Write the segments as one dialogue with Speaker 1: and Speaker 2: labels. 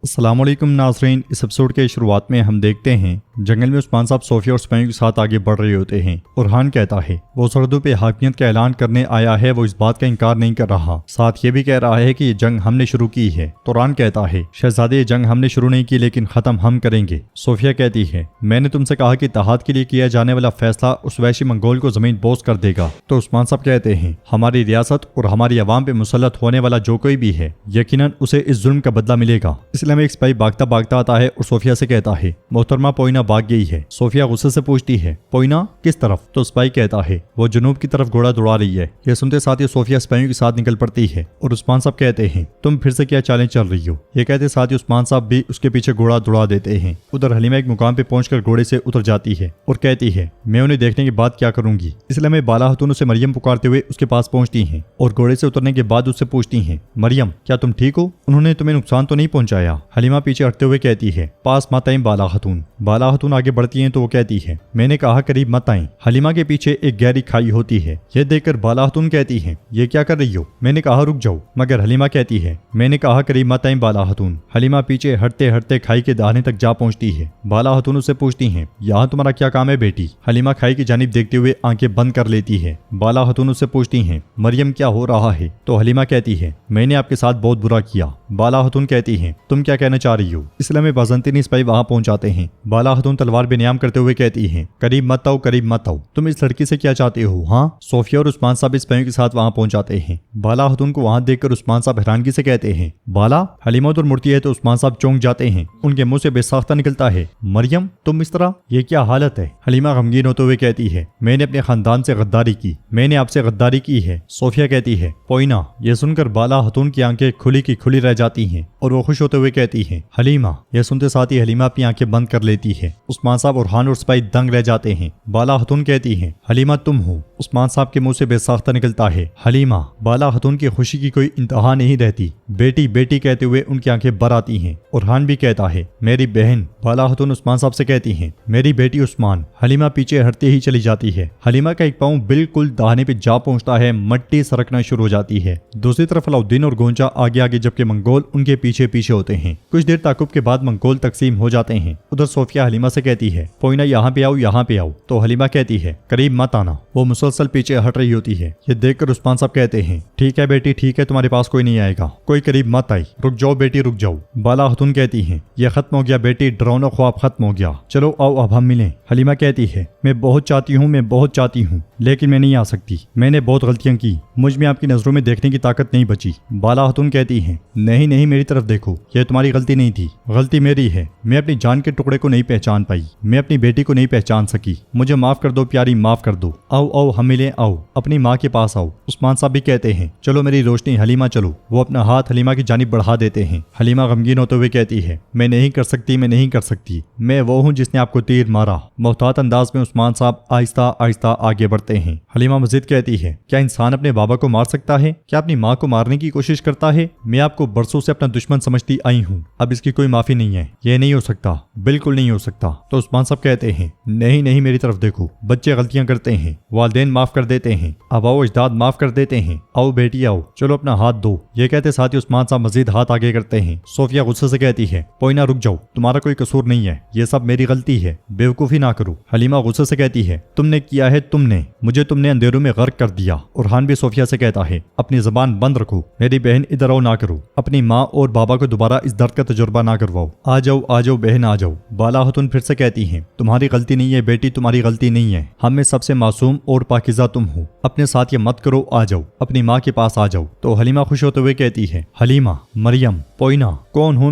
Speaker 1: अस्सलामुअलैकुम नाज़रीन, इस एपिसोड के शुरुआत में हम देखते हैं जंगल में उस्मान साहब सोफिया और सिपाहियों के साथ आगे बढ़ रहे होते हैं। उरहान कहता है वो सरहदों पे हाकिमियत का ऐलान करने आया है, वो इस बात का इनकार नहीं कर रहा, साथ ये भी कह रहा है कि ये जंग हमने शुरू की है। तुरान कहता है शहजादे ये जंग हमने शुरू नहीं की लेकिन खत्म हम करेंगे। सोफिया कहती है मैंने तुमसे कहा कि इत्तेहाद के लिए किया जाने वाला फैसला उस वैशी मंगोल को जमीन बोस कर देगा। तो उस्मान साहब कहते हैं हमारी रियासत और हमारी अवाम पे मुसल्लत होने वाला जो कोई भी है यकीनन उसे इस जुल्म का बदला मिलेगा। इसलिए में एक सिपाही भागता भागता आता है और सोफिया से कहता है मोहतरमा पोइना भाग गई है। सोफिया गुस्से से पूछती है पोइना किस तरफ? तो सिपाही कहता है वो जनूब की तरफ घोड़ा दौड़ा रही है। यह सुनते साथ ही सोफिया सिपाहियों के साथ निकल पड़ती है और उस्मान साहब कहते हैं तुम फिर से क्या चालें चल रही हो। ये कहते साथ ही उस्मान साहब भी उसके पीछे घोड़ा दौड़ा देते हैं। उधर हलीमा एक मुकाम पे पहुंचकर घोड़े से उतर जाती है और कहती है मैं उन्हें देखने के बाद क्या करूंगी। इसलिए में बाला हतून उसे मरियम पुकारते हुए उसके पास पहुंचती हैं और घोड़े से उतरने के बाद उससे पूछती हैं मरियम क्या तुम ठीक हो? उन्होंने तुम्हें नुकसान तो नहीं पहुंचाया? हलीमा पीछे हटते हुए कहती है पास मत आए बाला हतून। बाला हतून आगे बढ़ती हैं तो वो कहती है मैंने कहा करीब मत आए। हलीमा के पीछे एक गहरी खाई होती है। यह देखकर बाला हतून कहती है ये क्या कर रही हो? मैंने कहा रुक जाओ, मगर हलीमा कहती है मैंने कहा करीब मत आए बाला हतून। हलीमा पीछे हटते हटते खाई के दाने तक जा पहुंचती है। बाला हतून उससे पूछती है यहाँ तुम्हारा क्या काम है बेटी? हलीमा खाई की जानिब देखते हुए आंखें बंद कर लेती है। बाला हतून उससे पूछती है मरियम क्या हो रहा है? तो हलीमा कहती है मैंने आपके साथ बहुत बुरा किया। बाला हतून कहती है तुम क्या कहना चाह रही हो? इसलिए में बाज़ंतीनी सिपाही वहां पहुंच जाते हैं। बाला हतून तलवार बेनियाम करते हुए कहती है करीब मत आओ, करीब मत आओ, तुम इस लड़की से क्या चाहते हो? हाँ। सोफिया और उस्मान साहब सिपाहियों के साथ वहां पहुंच जाते हैं। बाला हतून को वहां देखकर उस्मान साहब हैरानगी से कहते हैं बाला। हलीमा उधर मुड़ती है तो उस्मान साहब चौंक जाते हैं। उनके मुंह से बेसाख्ता निकलता है मरियम तुम इस तरह, ये क्या हालत है? हलीमा गमगीन होते हुए कहती है मैंने अपने खानदान से गद्दारी की, मैंने आपसे गद्दारी की है। सोफिया कहती है पोइना। यह सुनकर बाला हतून की आंखें खुली की खुली रह जाती हैं और वो खुश होते हुए कहती है हलीमा। यह सुनते साथ ही हलीमा अपनी आंखें बंद कर लेती है। उस्मान साहब उरहान और सिपाही दंग रह जाते हैं। बाला हतून कहती है हलीमा तुम हो? उस्मान साहब के मुंह से बेसाख्ता निकलता है हलीमा। बाला हतून की खुशी की कोई इंतहा नहीं रहती। बेटी बेटी कहते हुए उनकी आंखें भर आती हैं। उरहान भी कहता है मेरी बहन। बाला हतून उस्मान साहब से कहती है मेरी बेटी उस्मान। हलीमा पीछे हटते ही चली जाती है। हलीमा का एक पांव बिल्कुल दाहिने पे जा पहुंचता है, मट्टी सरकना शुरू हो जाती है। दूसरी तरफ अलाउद्दीन और गोंचा आगे आगे जबकि मंगोल उनके पीछे पीछे होते हैं। कुछ देर ताकुब के बाद मंगोल तकसीम हो जाते हैं। उधर सोफिया हलीमा से कहती है पोइना यहाँ पे आओ, यहाँ पे आओ। तो हलीमा कहती है करीब मत आना। वो मुसलसल पीछे हट रही होती है। ये देखकर उस्मान साहब कहते हैं ठीक है बेटी ठीक है, तुम्हारे पास कोई नहीं आएगा, कोई करीब मत आई, रुक जाओ बेटी रुक जाओ। बाला हतून कहती है ये खत्म हो गया बेटी, डरावना ख्वाब खत्म हो गया, चलो आओ अब हम मिलें। हलीमा कहती है मैं बहुत चाहती हूँ, मैं बहुत चाहती हूँ, लेकिन मैं नहीं आ सकती, मैंने बहुत गलतियां की, मुझ में आपकी नजरों में देखने की ताकत नहीं बची। बाला हतून कहती है नहीं नहीं मेरी तरफ देखो, यह तुम्हारी गलती नहीं थी, गलती मेरी है। मैं अपनी जान के टुकड़े को नहीं पहचान पाई, मैं अपनी बेटी को नहीं पहचान सकी, मुझे माफ कर दो प्यारी, माफ कर दो। आओ आओ हम मिले, आओ अपनी माँ के पास आओ। उस्मान साहब भी कहते हैं चलो मेरी रोशनी हलीमा चलो। वो अपना हाथ हलीमा की जानिब बढ़ा देते हैं। हलीमा गमगीन होते हुए कहती है मैं नहीं कर सकती, मैं नहीं कर सकती, मैं वो हूँ जिसने आपको तीर मारा। मोहतात अंदाज में उस्मान साहब आहिस्ता आहिस्ता आगे बढ़ते हैं। हलीमा मजीद कहती है क्या इंसान अपने बाबा को मार सकता है? क्या अपनी माँ को मारने की कोशिश करता है? मैं आपको बरसों से अपना दुश्मन समझती आई हूँ, अब इसकी कोई माफी नहीं है, ये नहीं हो सकता, बिल्कुल नहीं हो सकता। तो उस्मान साहब कहते हैं नहीं नहीं मेरी तरफ देखो, बच्चे गलतियां करते हैं, वालिदैन माफ कर देते हैं, अबाओ अजदाद माफ कर देते हैं, आओ बेटी आओ, चलो अपना हाथ दो। ये कहते साथ ही उस्मान साहब मजीद हाथ आगे करते हैं। सोफिया गुस्से से कहती है पोइना रुक जाओ, तुम्हारा कोई कसूर नहीं है, ये सब मेरी गलती है, बेवकूफी ना करो। हलीमा गुस्से से कहती है तुमने किया है, तुमने अंधेरों में गर्क कर दिया। उरहान भी सोफिया से कहता है अपनी जबान बंद रखो, मेरी बहन इधर आओ ना करो, अपनी माँ और बाबा को दोबारा इस दर्द का तजुर्बा ना करवाओ, आ जाओ बहन आ जाओ। बाला हतून फिर से कहती है तुम्हारी गलती नहीं है बेटी, तुम्हारी गलती नहीं है, हम में सबसे मासूम और पाकिज़ा तुम हो, अपने साथ ये मत करो, आ जाओ अपनी माँ के पास आ जाओ। तो हलीमा खुश होते हुए कहती है हलीमा मरियम पोइना कौन हूँ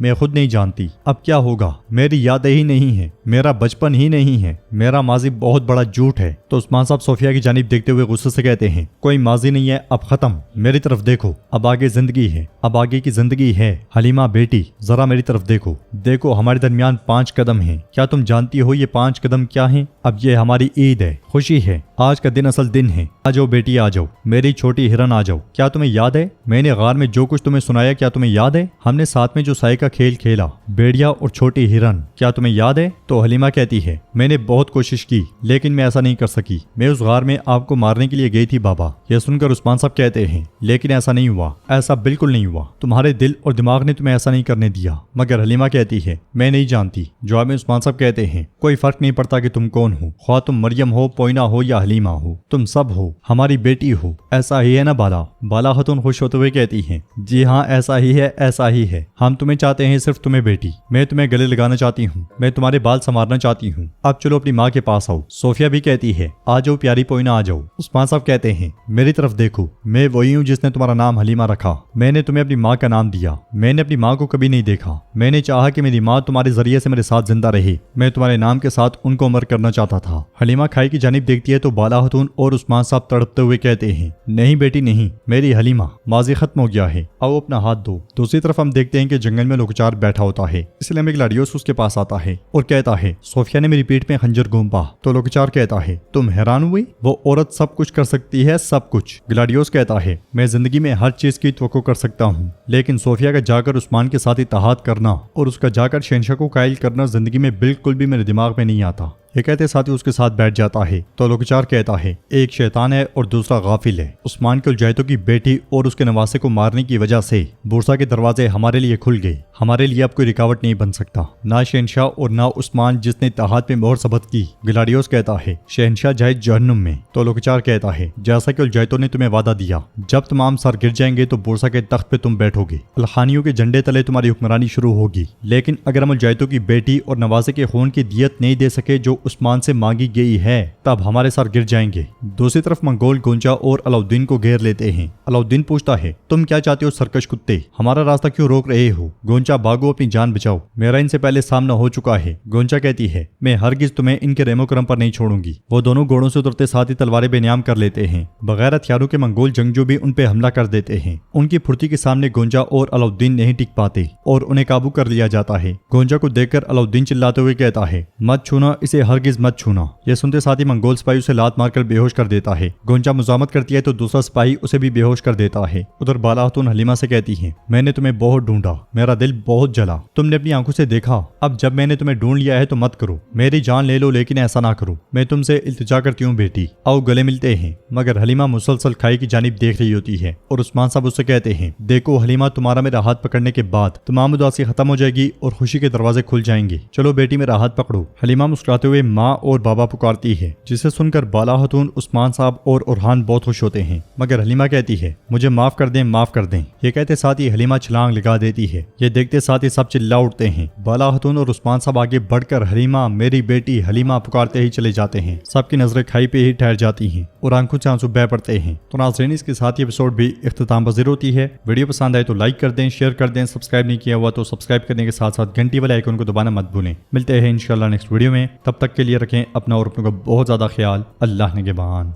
Speaker 1: मैं खुद नहीं जानती, अब क्या होगा, मेरी यादें ही नहीं है, मेरा बचपन ही नहीं है, मेरा माजी बहुत बड़ा झूठ है। तो उस्मान साहब सोफिया की जानिब देखते हुए गुस्से से कहते हैं कोई माजी नहीं है, अब खत्म, मेरी तरफ देखो, अब आगे जिंदगी है, अब आगे की जिंदगी है। हलीमा बेटी जरा मेरी तरफ देखो, देखो हमारे दरमियान 5 कदम हैं, क्या तुम जानती हो ये 5 कदम क्या हैं? अब ये हमारी ईद है, खुशी है, आज का दिन असल दिन है, आ जाओ बेटी आ जाओ, मेरी छोटी हिरन आ जाओ। क्या तुम्हें याद है मैंने गार में जो कुछ तुम्हें सुनाया, क्या तुम्हें याद है? हमने साथ में जो साए का खेल खेला, भेड़िया और छोटी हिरन, क्या तुम्हें याद है? तो हलीमा कहती है, मैंने बहुत कोशिश की लेकिन मैं ऐसा नहीं कर सकी। मैं उस गार में आपको मारने के लिए गई थी बाबा। यह सुनकर उस्मान साहब कहते हैं, लेकिन ऐसा नहीं हुआ, ऐसा बिल्कुल नहीं हुआ। तुम्हारे दिल और दिमाग ने तुम्हें ऐसा नहीं करने दिया। मगर हलीमा कहती है, मैं नहीं जानती। जवाब में उस्मान साहब कहते हैं, कोई फर्क नहीं पड़ता कि तुम कौन हो, ख्वाह तुम मरियम हो, पोइना हो या हलीमा हो, तुम सब हो, हमारी बेटी हो। ऐसा ही है ना बाला? बाला खतून खुश होते हुए कहती हैं, जी हाँ ऐसा ही है, ऐसा ही है। हम तुम्हें चाहते हैं, सिर्फ तुम्हें बेटी। मैं तुम्हें गले लगाना चाहती हूँ, मैं तुम्हारे बाल संवारना चाहती हूँ। अब चलो अपनी माँ के पास आओ। सोफिया भी कहती है, आ जाओ प्यारी पोइना, आ जाओ। उस्मान साहब कहते हैं, मेरी तरफ देखो, मैं वही हूँ जिसने तुम्हारा नाम हलीमा रखा। मैंने तुम्हें अपनी माँ का नाम दिया। मैंने अपनी माँ को कभी नहीं देखा। मैंने चाहा कि मेरी माँ तुम्हारे जरिए से मेरे साथ जिंदा रहे। मैं तुम्हारे नाम के साथ उनको अमर करना चाहता था। हलीमा खाई की जानिब देखती है तो बाला खतून और उस्मान साहब तड़पते हुए कहते हैं, नहीं बेटी नहीं, मेरी हलीमा, माजी खत्म हो गया है, आओ अपना हाथ दो। दूसरी तरफ हम देखते हैं कि जंगल में लोकचार बैठा होता है, इसलिए हमें ग्लाडियोस उसके पास आता है और कहता है, सोफिया ने मेरी पीठ में खंजर घूमा। तो लोकचार कहता है, तुम हैरान हुई? वो औरत सब कुछ कर सकती है, सब कुछ। ग्लाडियोस कहता है, मैं जिंदगी में हर चीज की तवक्को कर सकता हूँ, लेकिन सोफिया का जाकर उस्मान के साथ इत्तेहाद करना और उसका जाकर शहंशाह को कायल करना जिंदगी में बिल्कुल भी मेरे दिमाग में नहीं आता। ये कहते साथ ही उसके साथ बैठ जाता है। तो लोकचार कहता है, एक शैतान है और दूसरा गाफिल है। उस्मान के उलझाइतों की बेटी और उसके नवासे को मारने की वजह से बुरसा के दरवाजे हमारे लिए खुल गए। हमारे लिए अब कोई रुकावट नहीं बन सकता, ना शहंशाह और ना उस्मान जिसने इत्तेहाद में मोहर सबत की। ग्लाडियोस कहता है, शहंशाह जाए जहन्नुम में। तो लोकचार कहता है, जैसा कि उलझाइतों ने तुम्हें वादा दिया, जब तमाम सर गिर जाएंगे तो बुरसा के तख्त पे तुम बैठोगे, अलखानियों के झंडे तले तुम्हारी हुक्मरानी शुरू होगी। लेकिन अगर हम उलझाइतों की बेटी और नवासे के खून की दियत नहीं दे सके जो उस्मान से मांगी गई है, तब हमारे सर गिर जाएंगे। दूसरी तरफ मंगोल गोंचा और अलाउद्दीन को घेर लेते हैं। अलाउद्दीन पूछता है, तुम क्या चाहते हो सरकश कुत्ते? हमारा रास्ता क्यों रोक रहे हो? गोंचा, भागो, अपनी जान बचाओ, मेरा इनसे पहले सामना हो चुका है। गोंचा कहती है, मैं हरगिज तुम्हें इनके रेमो करम पर नहीं छोड़ूंगी। वो दोनों घोड़ों से उतरते साथ ही तलवारें बेनियाम कर लेते हैं। बगैर हथियारों के मंगोल जंगजू भी उन पे हमला कर देते हैं। उनकी फुर्ती के सामने गोंचा और अलाउद्दीन नहीं टिक पाते और उन्हें काबू कर लिया जाता है। गोंचा को देखकर अलाउद्दीन चिल्लाते हुए कहता है, मत छूना इसे, हरगिज मत छूना। यह सुनते साथ ही मंगोल सिपाही उसे लात मारकर बेहोश कर देता है। गोंचा मुजामत करती है तो दूसरा सिपाही उसे भी बेहोश कर देता है। उधर बाला खातून हलीमा से कहती है, मैंने तुम्हें बहुत ढूंढा, मेरा दिल बहुत जला, तुमने अपनी आंखों से देखा। अब जब मैंने तुम्हें ढूंढ लिया है तो मत करो, मेरी जान ले लो, लेकिन ऐसा ना करो। मैं तुमसे इल्तिजा करती हूँ बेटी, आओ गले मिलते हैं। मगर हलीमा मुसलसल खाई की जानिब देख रही होती है और उस्मान साहब उससे कहते हैं, देखो हलीमा, तुम्हारा मेरा हाथ पकड़ने के बाद तमाम उदासी खत्म हो जाएगी और खुशी के दरवाजे खुल जाएंगे। चलो बेटी, मेरा हाथ पकड़ो। हलीमा मुस्कुराते हुए माँ और बाबा पुकारती है, जिसे सुनकर बाला खातून, उस्मान साहब और उरहान बहुत खुश होते हैं। मगर हलीमा कहती है, मुझे माफ कर दें, माफ कर दें। ये कहते साथ ही हलीमा छलांग लगा देती है। ये देखते साथ ही सब चिल्ला उठते हैं। बाला खातून और उस्मान साहब आगे बढ़कर हलीमा, मेरी बेटी हलीमा पुकारते ही चले जाते हैं। सबकी नजरें खाई पे ही ठहर जाती हैं और आंखों से आंसू बह पड़ते हैं। तो नाज़रीन, इसके साथ ही एपिसोड भी इख्तिताम पज़ीर होती है। वीडियो पसंद आए तो लाइक कर दें, शेयर कर दें, सब्सक्राइब नहीं किया हुआ तो सब्सक्राइब करने के साथ साथ घंटी वाले आइकन को दबाना मत भूलें। मिलते हैं इंशाल्लाह नेक्स्ट वीडियो में, तब तक के लिए रखें अपना और अपनों का बहुत ज्यादा ख्याल। अल्लाह निगहबान।